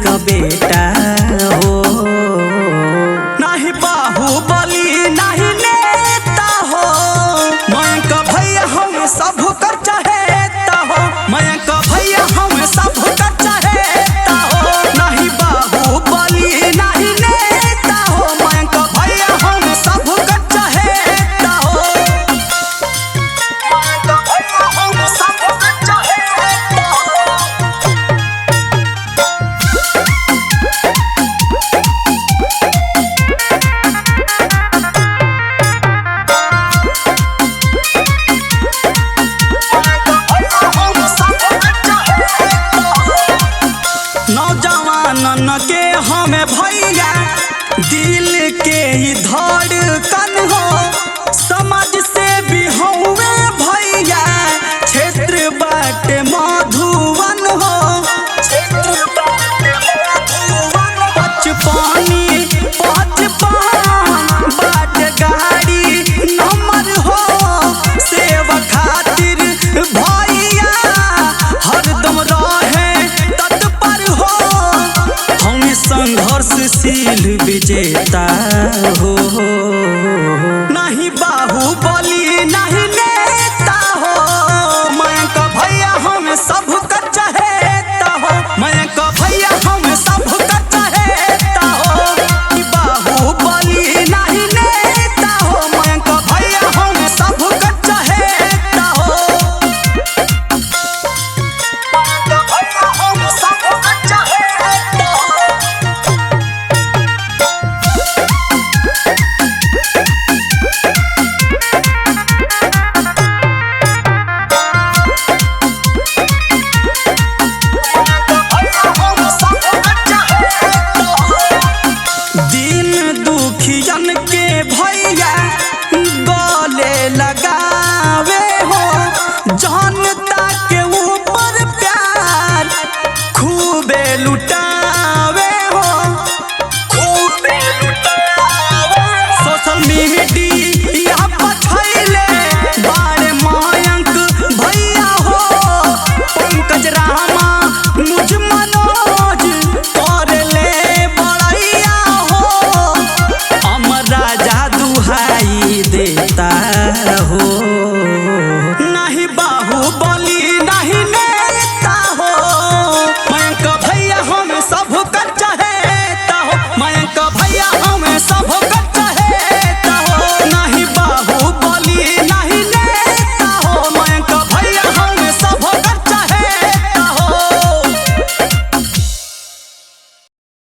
का बेटा हो। नहीं बाहुबली नहीं नेता हो, मैं का भैया हम सब कर चाहता हो, मैं का भैया हम सब कर चाहता हो। नहीं बाहुबली नहीं नेता हो, मैं का भैया हम सब कर चाहता हो, मैं का भैया हम सब कर चाहता हो। नौजवानन के हमें भैया दिल के ही धड़कन हो, समाज से भी हुए भैया क्षेत्र बाटे मधुवन हो। पचपनी बाट गाड़ी नंबर हो, सेवा खातिर भैया हरदम रहे तत्पर हो। हम संघर्षशील विजेता हो।